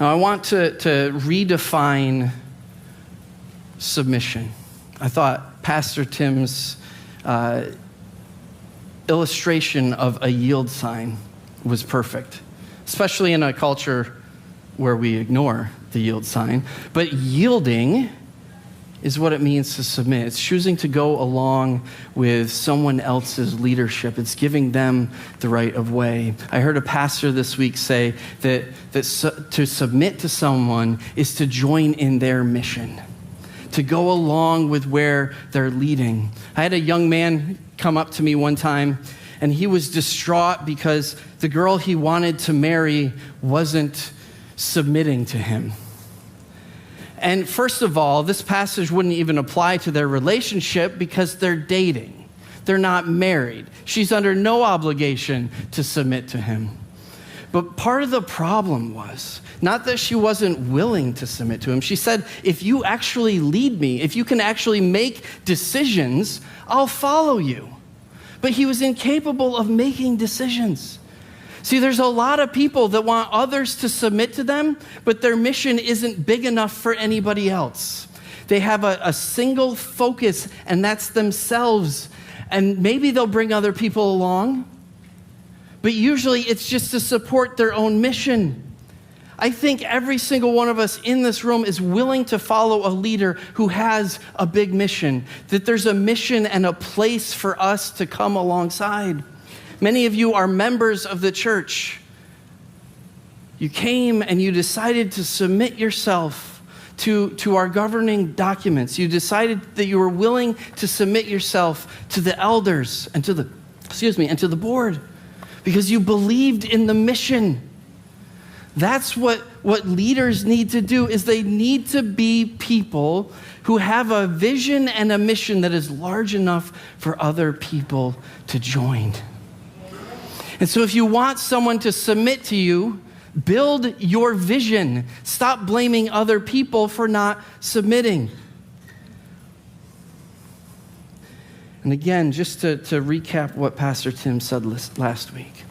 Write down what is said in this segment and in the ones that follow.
Now, I want to redefine submission. I thought Pastor Tim's illustration of a yield sign was perfect, especially in a culture where we ignore the yield sign. But yielding is what it means to submit. It's choosing to go along with someone else's leadership. It's giving them the right of way. I heard a pastor this week say that to submit to someone is to join in their mission, to go along with where they're leading. I had a young man come up to me one time, and he was distraught because the girl he wanted to marry wasn't submitting to him. And first of all, this passage wouldn't even apply to their relationship because they're dating. They're not married. She's under no obligation to submit to him. But part of the problem was not that she wasn't willing to submit to him. She said, if you actually lead me, if you can actually make decisions, I'll follow you. But he was incapable of making decisions. See, there's a lot of people that want others to submit to them, but their mission isn't big enough for anybody else. They have a single focus, and that's themselves. And maybe they'll bring other people along, but usually it's just to support their own mission. I think every single one of us in this room is willing to follow a leader who has a big mission, that there's a mission and a place for us to come alongside. Many of you are members of the church. You came and you decided to submit yourself to our governing documents. You decided that you were willing to submit yourself to the elders and to the board because you believed in the mission. That's what leaders need to do, is they need to be people who have a vision and a mission that is large enough for other people to join. And so if you want someone to submit to you, build your vision. Stop blaming other people for not submitting. And again, just to recap what Pastor Tim said last week.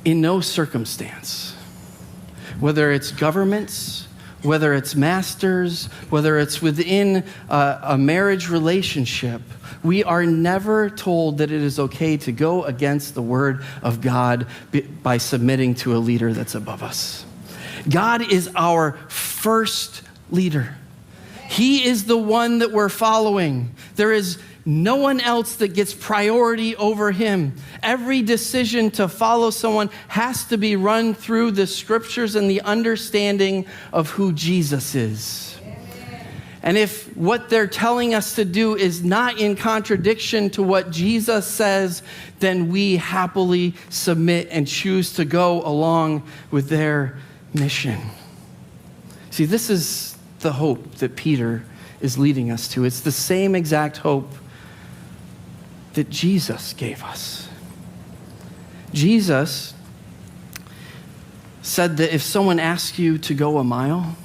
In no circumstance, whether it's governments, whether it's masters, whether it's within a marriage relationship, we are never told that it is okay to go against the word of God by submitting to a leader that's above us. God is our first leader. He is the one that we're following. There is no one else that gets priority over him. Every decision to follow someone has to be run through the scriptures and the understanding of who Jesus is. And if what they're telling us to do is not in contradiction to what Jesus says, then we happily submit and choose to go along with their mission. See, this is the hope that Peter is leading us to. It's the same exact hope that Jesus gave us. Jesus said that if someone asks you to go a mile,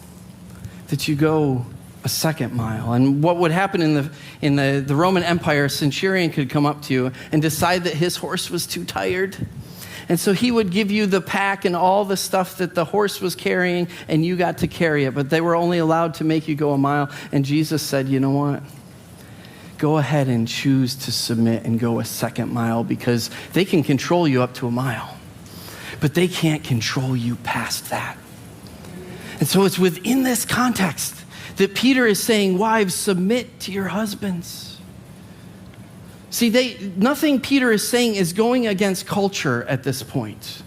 that you go a second mile. And what would happen in the Roman Empire, a centurion could come up to you and decide that his horse was too tired. And so he would give you the pack and all the stuff that the horse was carrying, and you got to carry it. But they were only allowed to make you go a mile. And Jesus said, you know what? Go ahead and choose to submit and go a second mile, because they can control you up to a mile, but they can't control you past that. And so it's within this context that Peter is saying, wives, submit to your husbands. See, nothing Peter is saying is going against culture at this point.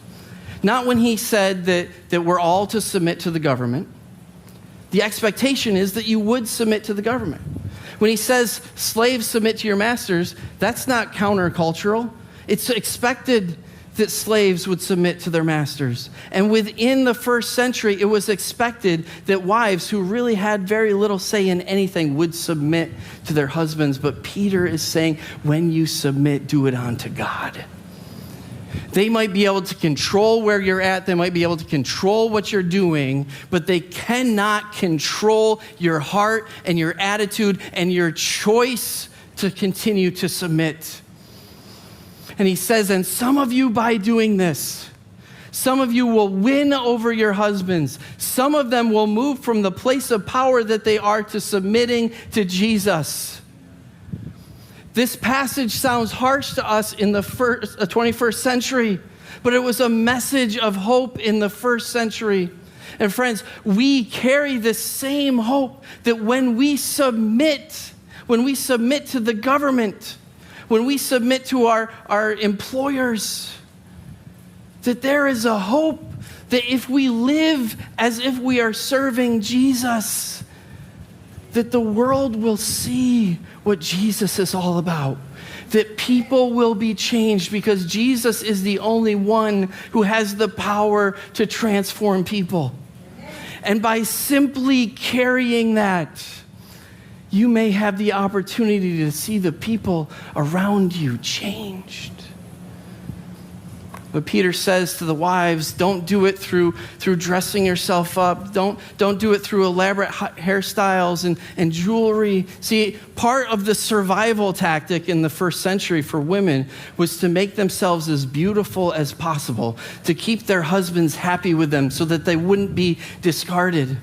Not when he said that we're all to submit to the government. The expectation is that you would submit to the government. When he says, slaves, submit to your masters, that's not countercultural. It's expected that slaves would submit to their masters. And within the first century, it was expected that wives who really had very little say in anything would submit to their husbands. But Peter is saying, when you submit, do it unto God. They might be able to control where you're at. They might be able to control what you're doing, but they cannot control your heart and your attitude and your choice to continue to submit. And he says, and some of you by doing this, Some of you will win over your husbands. Some of them will move from the place of power that they are to submitting to Jesus. This passage sounds harsh to us in the 21st century, but it was a message of hope in the first century. And friends, we carry this same hope that when we submit to the government, when we submit to our employers, that there is a hope that if we live as if we are serving Jesus, that the world will see what Jesus is all about. That people will be changed because Jesus is the only one who has the power to transform people. And by simply carrying that, you may have the opportunity to see the people around you changed. But Peter says to the wives, don't do it through dressing yourself up. Don't do it through elaborate hairstyles and jewelry. See, part of the survival tactic in the first century for women was to make themselves as beautiful as possible, to keep their husbands happy with them so that they wouldn't be discarded.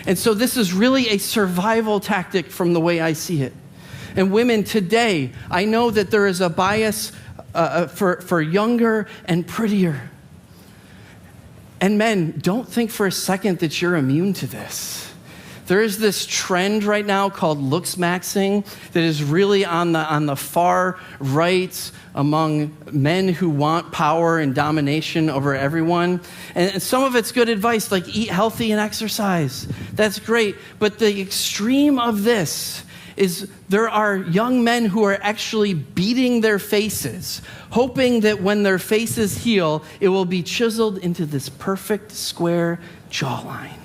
And so this is really a survival tactic from the way I see it. And women today, I know that there is a bias for younger and prettier. And men, don't think for a second that you're immune to this. There is this trend right now called looks maxing that is really on the far right among men who want power and domination over everyone. And some of it's good advice, like eat healthy and exercise. That's great. But the extreme of this is there are young men who are actually beating their faces, hoping that when their faces heal, it will be chiseled into this perfect square jawline.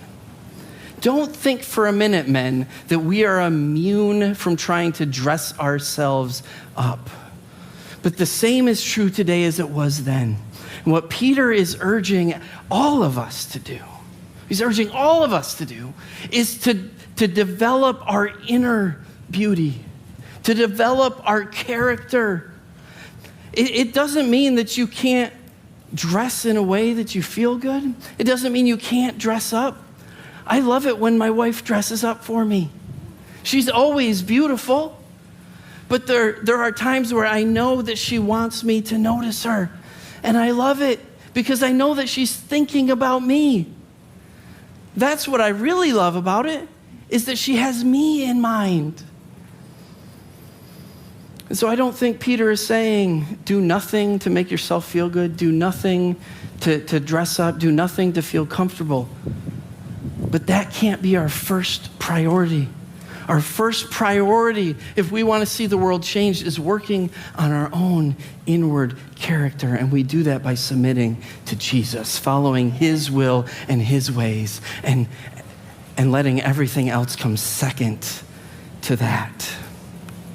Don't think for a minute, men, that we are immune from trying to dress ourselves up. But the same is true today as it was then. And what Peter is urging all of us to do, is to develop our inner beauty, to develop our character. It doesn't mean that you can't dress in a way that you feel good. It doesn't mean you can't dress up. I love it when my wife dresses up for me. She's always beautiful, but there are times where I know that she wants me to notice her, and I love it because I know that she's thinking about me. That's what I really love about it, is that she has me in mind. And so I don't think Peter is saying, do nothing to make yourself feel good, do nothing to dress up, do nothing to feel comfortable. But that can't be our first priority. Our first priority, if we want to see the world changed, is working on our own inward character. And we do that by submitting to Jesus, following his will and his ways, and letting everything else come second to that.